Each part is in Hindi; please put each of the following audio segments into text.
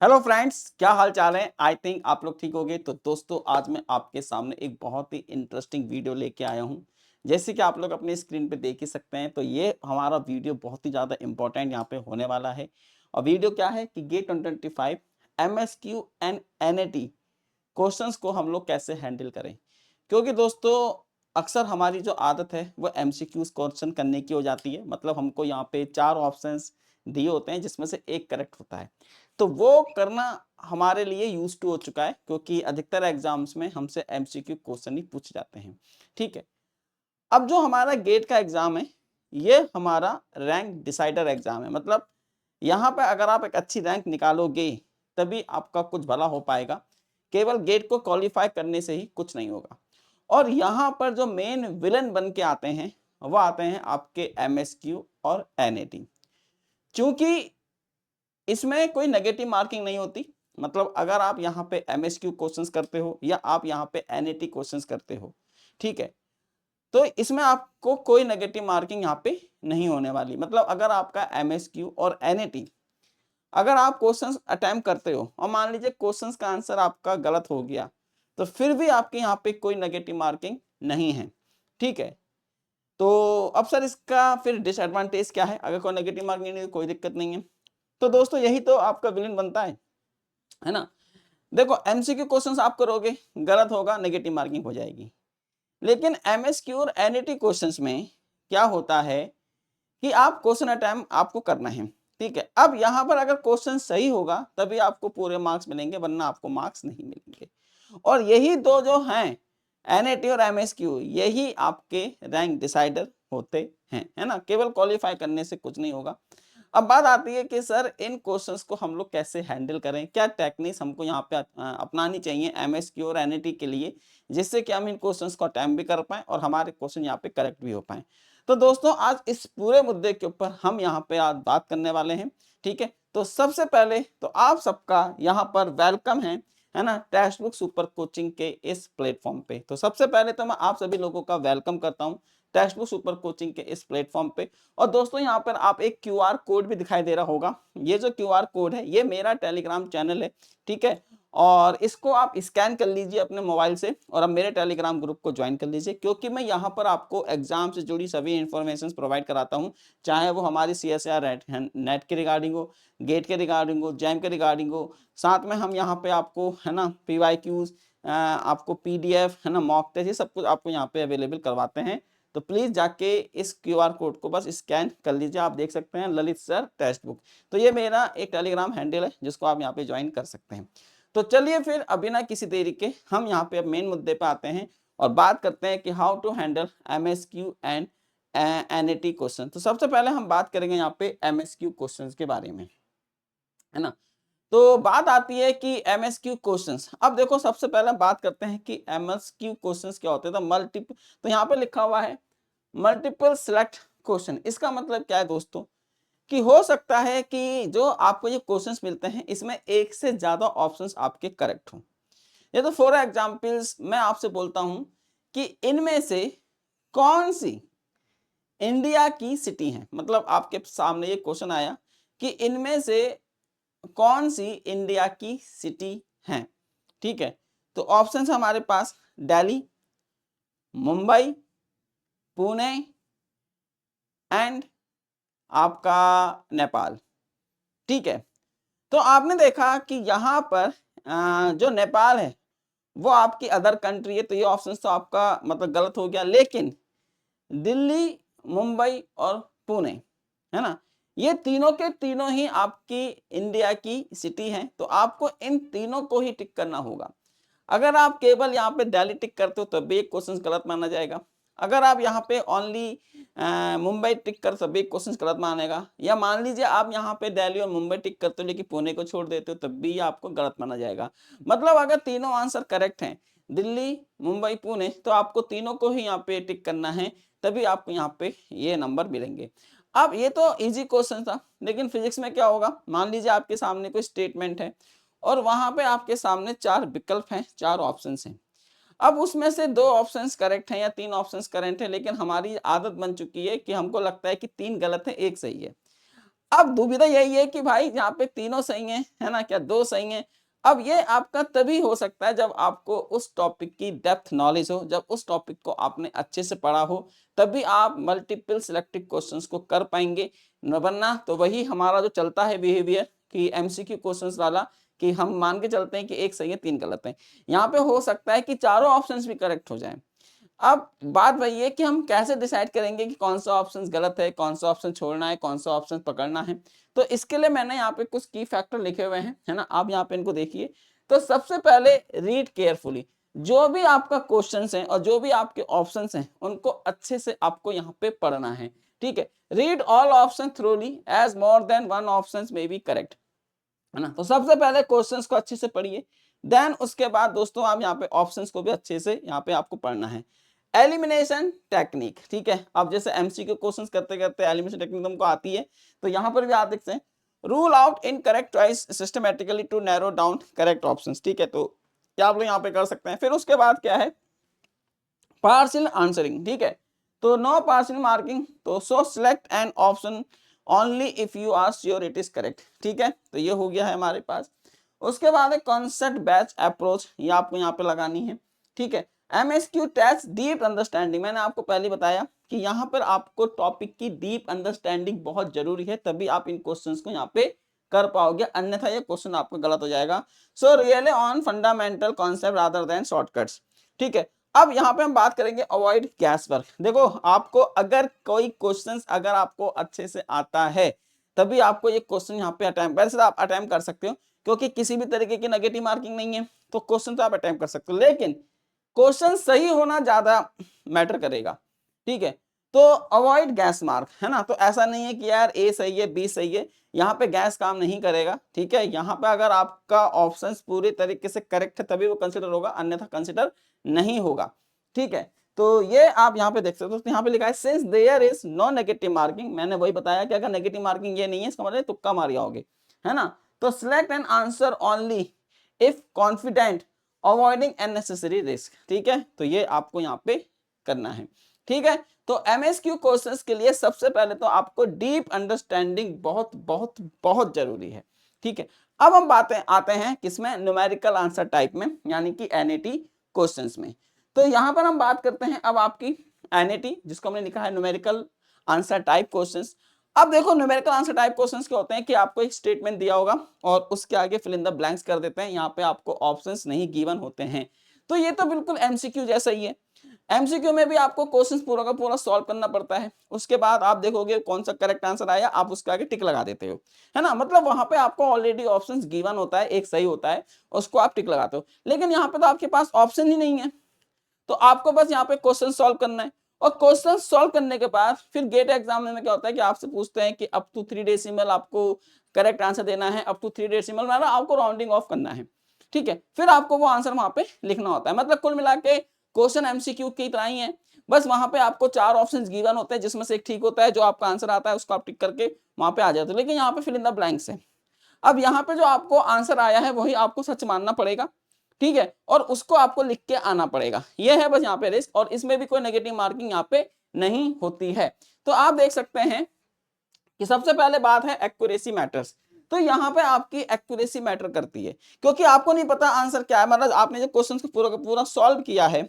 हेलो फ्रेंड्स, क्या हाल चाल है। आई थिंक आप लोग ठीक होंगे। तो दोस्तों, आज मैं आपके सामने एक बहुत ही इंटरेस्टिंग वीडियो लेके आया हूँ। जैसे कि आप लोग अपनी स्क्रीन पे देख ही सकते हैं, तो ये हमारा वीडियो बहुत ही ज़्यादा इंपॉर्टेंट यहाँ पे होने वाला है। और वीडियो क्या है कि GATE 2025 MSQ and NAT questions को हम लोग कैसे हैंडल करें। क्योंकि दोस्तों, अक्सर हमारी जो आदत है वो MCQs क्वेश्चन करने की हो जाती है। मतलब हमको यहाँ पे 4 ऑप्शंस दिए होते हैं जिसमें से एक करेक्ट होता है। तो वो करना हमारे लिए यूज़ टू हो चुका है, क्योंकि अधिकतर एग्ज़ाम्स में हमसे MCQ क्वेश्चन ही पूछे जाते हैं। ठीक है? अब जो हमारा गेट का एग्ज़ाम है, ये हमारा रैंक डिसाइडर एग्ज़ाम है। मतलब यहाँ पे अगर आप एक अच्छी रैंक निकालोगे, तभी आपका कुछ भला हो पाएगा। केवल गेट को क्वालीफाई करने से ही कुछ नहीं होगा। और यहाँ पर जो मेन विलेन बन के आते हैं, वो आते हैं आपके MSQ और NAT। चूँकि इसमें कोई नेगेटिव मार्किंग नहीं होती। मतलब अगर आप यहाँ पे MSQ क्वेश्चंस करते हो या आप यहाँ पे NAT क्वेश्चंस करते हो, ठीक है? तो इसमें आपको कोई नेगेटिव मार्किंग यहाँ पे नहीं होने वाली। मतलब अगर आपका MSQ और NAT अगर आप क्वेश्चंस अटेम्प्ट करते हो और मान लीजिए क्वेश्चंस का आंसर आपका गलत हो गया, तो फिर भी आपके यहाँ पे कोई नेगेटिव मार्किंग नहीं है। ठीक है? तो अब सर इसका फिर डिसएडवांटेज क्या है? अगर कोई नेगेटिव मार्किंग नहीं है, कोई दिक्कत नहीं है। तो दोस्तों, यही तो आपका विलेन बनता है ना? देखो, MCQ क्वेश्चंस आप करोगे, गलत होगा, नेगेटिव मार्किंग हो जाएगी। लेकिन MSQ और NAT क्वेश्चंस में क्या होता है कि आप क्वेश्चन अटेम्प्ट आपको करना है। ठीक है? अब यहाँ पर अगर क्वेश्चन सही होगा तभी आपको पूरे मार्क्स मिलेंगे, वरना आपको मार्क्स नहीं मिलेंगे। और यही दो जो हैं, NAT और MSQ, यही आपके रैंक डिसाइडर होते हैं, है ना? केवल क्वालीफाई करने से कुछ नहीं होगा। अब बात आती है कि सर इन क्वेश्चंस को हम लोग कैसे हैंडल करें, क्या टेक्निक्स हमको यहाँ पे अपनानी चाहिए MSQ और NAT के लिए, जिससे कि हम इन क्वेश्चंस को अटेम्प्ट भी कर पाएं और हमारे क्वेश्चन यहाँ पे करेक्ट भी हो पाएं। तो दोस्तों, आज इस पूरे मुद्दे के ऊपर हम यहाँ पे आज बात करने वाले हैं। ठीक है? तो सबसे पहले तो आप सबका यहाँ पर वेलकम है ना, टेक्स्ट बुक सुपर कोचिंग के इस प्लेटफॉर्म पे। तो सबसे पहले तो मैं आप सभी लोगों का वेलकम करता हूँ टेक्स्ट बुक सुपर कोचिंग के इस प्लेटफॉर्म पे। और दोस्तों, यहाँ पर आप एक क्यूआर कोड भी दिखाई दे रहा होगा। ये जो क्यूआर कोड है, ये मेरा टेलीग्राम चैनल है। ठीक है? और इसको आप स्कैन कर लीजिए अपने मोबाइल से और अब मेरे टेलीग्राम ग्रुप को ज्वाइन कर लीजिए, क्योंकि मैं यहाँ पर आपको एग्जाम से जुड़ी सभी इन्फॉर्मेशन प्रोवाइड कराता हूँ। चाहे वो हमारी CSIR नेट के रिगार्डिंग हो, गेट के रिगार्डिंग हो, जैम के रिगार्डिंग हो। साथ में हम यहाँ पे आपको, है ना, PYQs, आपको PDF, है ना, मॉक टेस्ट, ये सब कुछ आपको यहाँ पे अवेलेबल करवाते हैं। तो प्लीज़ जाके इस क्यूआर कोड को बस स्कैन कर लीजिए। आप देख सकते हैं ललित सर टेक्स्ट बुक। तो ये मेरा एक टेलीग्राम हैंडल है जिसको आप यहाँ पे ज्वाइन कर सकते हैं। तो चलिए फिर अब बिना किसी देरी के हम यहाँ पे अब मेन मुद्दे पे आते हैं और बात करते हैं कि how to handle MSQ and NAT question. तो सबसे पहले हम बात करेंगे यहाँ पे MSQ क्वेश्चन के बारे में, है ना। तो बात आती है कि MSQ क्वेश्चंस। अब देखो, सबसे पहले बात करते हैं कि MSQ क्वेश्चंस क्या होते हैं। तो यहाँ पे लिखा हुआ है मल्टीपल सिलेक्ट क्वेश्चन। इसका मतलब क्या है दोस्तों, कि हो सकता है कि जो आपको ये क्वेश्चंस मिलते हैं, इसमें एक से ज्यादा ऑप्शंस आपके करेक्ट हों। ये तो फॉर एग्जांपल्स मैं आपसे बोलता हूं कि इनमें से कौन सी इंडिया की सिटी है। मतलब आपके सामने ये क्वेश्चन आया कि इनमें से कौन सी इंडिया की सिटी है। ठीक है? तो ऑप्शन है हमारे पास दिल्ली, मुंबई, पुणे एंड आपका नेपाल। ठीक है? तो आपने देखा कि यहाँ पर जो नेपाल है वो आपकी अदर कंट्री है, तो ये ऑप्शन तो आपका मतलब गलत हो गया। लेकिन दिल्ली, मुंबई और पुणे, है ना, ये तीनों के तीनों ही आपकी इंडिया की सिटी हैं। तो आपको इन तीनों को ही टिक करना होगा। अगर आप केवल यहाँ पे दिल्ली टिक करते हो तो भी एक क्वेश्चन गलत माना जाएगा। अगर आप यहाँ पे ओनली मुंबई टिक कर तब भी एक क्वेश्चन गलत मानेगा। या मान लीजिए आप यहाँ पे दिल्ली और मुंबई टिक करते हो लेकिन पुणे को छोड़ देते हो, तब भी आपको गलत माना जाएगा। मतलब अगर तीनों आंसर करेक्ट हैं, दिल्ली, मुंबई, पुणे, तो आपको तीनों को ही यहाँ पे टिक करना है, तभी आपको यहाँ पे ये नंबर मिलेंगे। अब ये तो इजी क्वेश्चन था, लेकिन फिजिक्स में क्या होगा, मान लीजिए आपके सामने कोई स्टेटमेंट है और वहां पे आपके सामने 4 विकल्प हैं, 4 ऑप्शंस हैं। अब उसमें से 2 ऑप्शंस करेक्ट हैं या 3 ऑप्शंस करेक्ट हैं, लेकिन हमारी आदत बन चुकी है कि हमको लगता है कि 3 गलत है, 1 सही है। अब दुविधा यही है कि भाई यहाँ पे तीनों सही है ना, क्या दो सही हैं? अब ये आपका तभी हो सकता है जब आपको उस टॉपिक की डेप्थ नॉलेज हो, जब उस टॉपिक को आपने अच्छे से पढ़ा हो, तभी आप मल्टीपल सिलेक्टिव क्वेश्चंस को कर पाएंगे। वरना तो वही हमारा जो चलता है बिहेवियर कि एमसीक्यू क्वेश्चंस वाला, कि हम मान के चलते हैं कि एक सही है तीन गलत है। यहाँ पे हो सकता है कि चारों ऑप्शंस भी करेक्ट हो जाएं। अब बात वही है कि हम कैसे डिसाइड करेंगे कि कौन सा ऑप्शन गलत है, कौन सा ऑप्शन छोड़ना है, कौन सा ऑप्शन पकड़ना है। तो इसके लिए मैंने यहाँ पे कुछ की फैक्टर लिखे हुए हैं, है ना, आप यहाँ पे इनको देखिए। तो सबसे पहले रीड केयरफुली, जो भी आपका क्वेश्चंस हैं और जो भी आपके ऑप्शंस हैं उनको अच्छे से आपको यहाँ पे पढ़ना है, ठीक है। Read all option thoroughly as more than one option may be correct, है ना। तो सबसे पहले क्वेश्चंस को अच्छे से पढ़िए, देन उसके बाद दोस्तों आप यहाँ पे ऑप्शंस को भी अच्छे से यहाँ पे आपको पढ़ना है। एलिमिनेशन टेक्निक, ठीक है। अब जैसे एमसीक्यू क्वेश्चंस करते करते एलिमिनेशन टेक्निक तुमको आती है, तो यहाँ पर भी आप देखते हैं rule out incorrect choice systematically to narrow down correct options, ठीक है। तो क्या आप लोग यहाँ पे कर सकते हैं। फिर उसके बाद क्या है, पार्शियल आंसरिंग, ठीक है। तो नो पार्शियल मार्किंग, तो so select an option only if you are sure it is correct, ठीक है। तो ये हो गया है हमारे पास। उसके बाद है कॉन्सेप्ट बैच अप्रोच, ये आपको यहाँ पे लगानी है, ठीक है। एमएसक्यू टेस्ट डीप अंडरस्टैंडिंग, मैंने आपको पहले बताया कि यहाँ पर आपको टॉपिक की डीप अंडरस्टैंडिंग बहुत जरूरी है, तभी आप इन क्वेश्चंस को यहाँ पे कर पाओगे, अन्यथा ये क्वेश्चन आपका गलत हो जाएगा। So really on fundamental concept rather than shortcuts, ठीक है। अब यहाँ पे हम बात करेंगे अवॉइड गैस वर्क। देखो आपको अगर कोई क्वेश्चन अगर आपको अच्छे से आता है तभी आपको ये क्वेश्चन यहाँ पे अटेम्प्ट, वैसे आप अटेम्प्ट कर सकते हो क्योंकि किसी भी तरीके की नेगेटिव मार्किंग नहीं है, तो क्वेश्चन तो आप अटेम्प्ट कर सकते हो, लेकिन क्वेश्चन सही होना ज्यादा मैटर करेगा, ठीक है। तो अवॉइड गैस मार्क, है ना। तो ऐसा नहीं है कि यार ए सही है बी सही है, यहाँ पे गैस काम नहीं करेगा, ठीक है। यहाँ पे अगर आपका ऑप्शन पूरे तरीके से करेक्ट है तभी वो कंसिडर होगा, अन्यथा कंसिडर नहीं होगा, ठीक है। तो ये आप यहाँ पे देख सकते हो, तो यहाँ पे लिखा है since there is no negative marking, मैंने वही बताया कि अगर नेगेटिव मार्किंग ये नहीं है इसका मतलब तुक्का मार जाओगे, है ना। तो select an answer only if confident avoiding unnecessary risk, ठीक है। तो ये आपको यहाँ पे करना है, ठीक है। तो एमएसक्यू क्वेश्चंस के लिए सबसे पहले तो आपको डीप अंडरस्टैंडिंग बहुत बहुत बहुत जरूरी है, ठीक है। अब हम बातें आते हैं किसमें, न्यूमेरिकल आंसर टाइप में, यानी कि एनएटी क्वेश्चंस में। तो यहां पर हम बात करते हैं अब आपकी एनएटी, जिसको हमने लिखा है न्यूमेरिकल आंसर टाइप क्वेश्चंस। अब देखो न्यूमेरिकल आंसर टाइप क्वेश्चंस क्या होते हैं कि आपको एक स्टेटमेंट दिया होगा और उसके आगे फिल इन द ब्लैंक्स कर देते हैं, यहाँ पे आपको ऑप्शंस नहीं गिवन होते हैं। तो ये तो बिल्कुल एमसीक्यू जैसा ही है। एमसीक्यू में भी आपको क्वेश्चंस पूरा का पूरा सॉल्व करना पड़ता है, उसके बाद आप देखोगे कौन सा करेक्ट आंसर आया, आप उसके आगे टिक लगा देते हो, है ना। मतलब वहां पे आपको ऑलरेडी ऑप्शंस गिवन होता है, एक सही होता है, उसको आप टिक लगाते हो। लेकिन यहाँ पे तो आपके पास ऑप्शन ही नहीं है, तो आपको बस यहाँ पे क्वेश्चन सॉल्व करना है। और क्वेश्चन सॉल्व करने के बाद फिर गेट एग्जाम में क्या होता है कि आपसे पूछते हैं कि अप टू 3 डेसिमल आपको करेक्ट आंसर देना है, अप टू 3 डेसिमल मतलब आपको राउंडिंग ऑफ करना है, ठीक है। फिर आपको वो आंसर वहां पे लिखना होता है। मतलब कुल मिला के क्वेश्चन एमसीक्यू की तरह ही है, बस वहां पे आपको 4 ऑप्शंस गिवन होते हैं जिसमें से एक ठीक होता है, जो आपका आंसर आता है उसको आप टिक करके वहां पे आ जाते हो। लेकिन यहाँ पे फिल इन द ब्लैंक्स है। अब यहाँ पे जो आपको आंसर आया है वही आपको सच मानना पड़ेगा, ठीक है, और उसको आपको लिख के आना पड़ेगा। ये है बस यहाँ पे रिस्क, और इसमें भी कोई नेगेटिव मार्किंग यहाँ पे नहीं होती है। तो आप देख सकते हैं कि सबसे पहले बात है एक्यूरेसी मैटर्स। तो यहाँ पे आपकी एक्यूरेसी मैटर करती है, क्योंकि आपको नहीं पता आंसर क्या है, मतलब आपने जो क्वेश्चन को पूरा का पूरा सॉल्व किया है,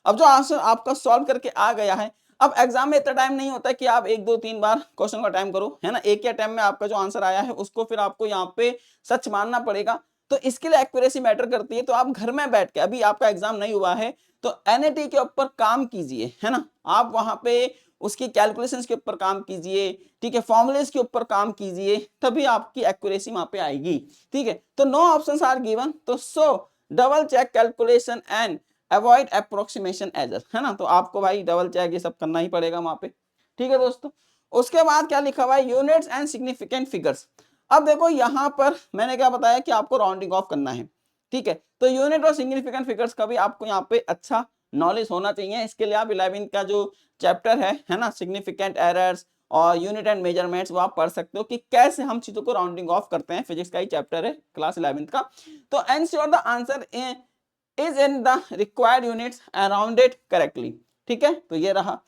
अब जो आंसर आपका सॉल्व करके आ गया है, अब एग्जाम में इतना टाइम नहीं होता कि आप 1 2 3 बार क्वेश्चन का टाइम करो, है ना। एक या टाइम में आपका जो आंसर आया है उसको फिर आपको यहाँ पे सच मानना पड़ेगा। तो इसके लिए एक्यूरेसी मैटर करती है। तो आप घर में बैठ के, अभी आपका एग्जाम नहीं हुआ है तो एनएटी के ऊपर काम कीजिए, है ना। आप वहां पे उसकी कैलकुलेशंस के ऊपर काम कीजिए, ठीक है, फॉर्मूलेस के ऊपर काम कीजिए, तभी आपकी एक्यूरेसी वहां पे आएगी, ठीक है। तो नो ऑप्शंस आर गिवन, तो so double check calculation and avoid approximation error, है ना। तो आपको भाई डबल चेक ये सब करना ही पड़ेगा वहां पे, ठीक है दोस्तों। उसके बाद क्या लिखा हुआ है, यूनिट्स एंड सिग्निफिकेंट फिगर्स। अब देखो यहाँ पर मैंने क्या बताया कि आपको राउंडिंग ऑफ करना है, ठीक है। तो यूनिट और सिग्निफिकेंट फिगर्स का भी आपको यहाँ पे अच्छा नॉलेज होना चाहिए। इसके लिए आप 11th का जो चैप्टर है ना, सिग्निफिकेंट एरर्स और यूनिट एंड मेजरमेंट्स, वो आप पढ़ सकते हो कि कैसे हम चीजों को राउंडिंग ऑफ करते हैं। फिजिक्स का ही चैप्टर है क्लास 11th का। तो ensure the answer is in the required units arounded correctly, ठीक है। तो ये रहा।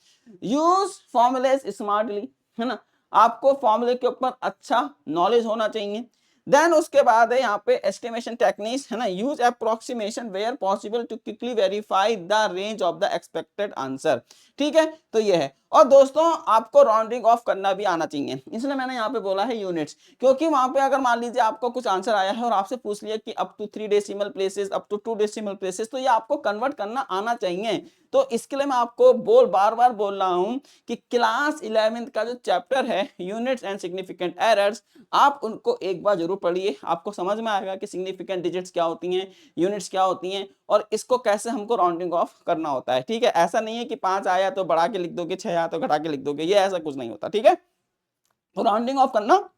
यूज फॉर्मुलेस स्मार्टली, है ना। आपको फॉर्मूले के ऊपर अच्छा नॉलेज होना चाहिए। देन उसके बाद है यहाँ पे एस्टिमेशन टेक्निक्स है ना, use approximation where possible to quickly verify the range of the expected answer. ठीक है, तो ये है। और दोस्तों आपको राउंडिंग ऑफ करना भी आना चाहिए, इसलिए मैंने यहाँ पे बोला है यूनिट्स, क्योंकि वहां पे अगर मान लीजिए आपको कुछ आंसर आया है और आपसे पूछ लिया कि up to 3 decimal places, up to 2 decimal places, तो ये आपको कन्वर्ट करना आना चाहिए। तो इसके लिए मैं आपको बार बार बोल रहा हूं कि क्लास 11th का जो चैप्टर है यूनिट्स एंड सिग्निफिकेंट एरर्स, आप उनको एक बार जरूर पढ़िए, आपको समझ में आएगा कि सिग्निफिकेंट डिजिट्स क्या होती हैं, यूनिट्स क्या होती हैं, और इसको कैसे हमको राउंडिंग ऑफ करना होता है। ठीक है, ऐसा नहीं है कि 5 आया तो बढ़ा के लिख दोगे, 6 आया तो घटा के लिख दोगे, ये ऐसा कुछ नहीं होता। ठीक है, तो राउंडिंग ऑफ करना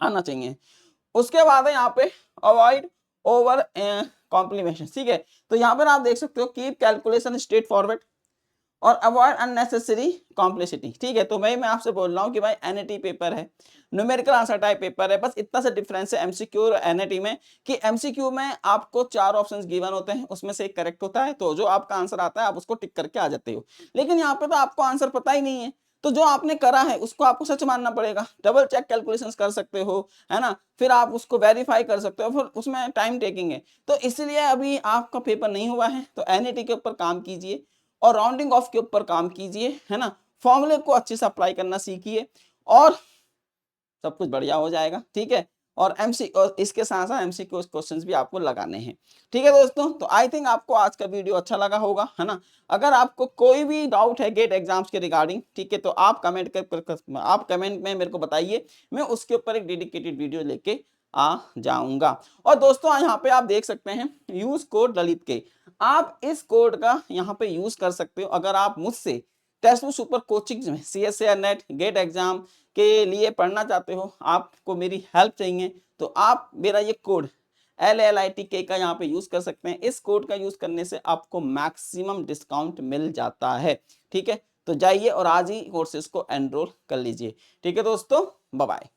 आना चाहिए। उसके बाद है यहाँ पे अवॉइड ओवर कॉम्प्लीमेशन। ठीक है, तो यहाँ पर आप देख सकते हो कीप कैलकुलेशन स्ट्रेट फॉरवर्ड और अवॉइड अननेसेसरी कॉम्प्लेक्सिटी। ठीक है, तो मैं आपसे बोल रहा हूँ कि भाई एनईटी पेपर है, न्यूमेरिकल आंसर टाइप पेपर है, बस इतना सा डिफरेंस है एमसीक्यू और एनईटी में कि एमसीक्यू में आपको 4 ऑप्शंस गिवन होते हैं, उसमें से एक करेक्ट होता है, तो जो आपका आंसर आता है आप उसको टिक करके आ जाते हो। लेकिन यहाँ पे तो आपको आंसर पता ही नहीं है, तो जो आपने करा है उसको आपको सच मानना पड़ेगा, डबल चेक कैलकुलेशंस कर सकते हो, है ना, फिर आप उसको वेरीफाई कर सकते हो, फिर उसमें टाइम टेकिंग है। तो इसलिए अभी आपका पेपर नहीं हुआ है तो एनईटी के ऊपर काम कीजिए और राउंडिंग ऑफ के ऊपर काम कीजिए, है ना, फॉर्मूले को अच्छे से अप्लाई करना सीखिए और सब कुछ बढ़िया हो जाएगा। ठीक है, और और इसके साथ साथ एमसीक्यू क्वेश्चंस भी आपको लगाने हैं। ठीक है दोस्तों, तो आई थिंक आपको आज का वीडियो अच्छा लगा होगा, है ना। अगर आपको कोई भी डाउट है गेट एग्जाम्स के रिगार्डिंग, ठीक है, तो आप कमेंट में मेरे को बताइए, मैं उसके ऊपर एक डेडिकेटेड वीडियो लेके आ जाऊंगा। और दोस्तों यहाँ पे आप देख सकते हैं यूज कोड ललित के, आप इस कोड का यहाँ पे यूज कर सकते हो अगर आप मुझसे टेस्ट बुक सुपर कोचिंग में सीएसए नेट गेट एग्जाम के लिए पढ़ना चाहते हो, आपको मेरी हेल्प चाहिए, तो आप मेरा ये कोड LLITK का यहाँ पे यूज कर सकते हैं। इस कोड का यूज करने से आपको मैक्सिमम डिस्काउंट मिल जाता है। ठीक है, तो जाइए और आज ही कोर्सेज को एनरोल कर लीजिए। ठीक है दोस्तों, बाय बाय।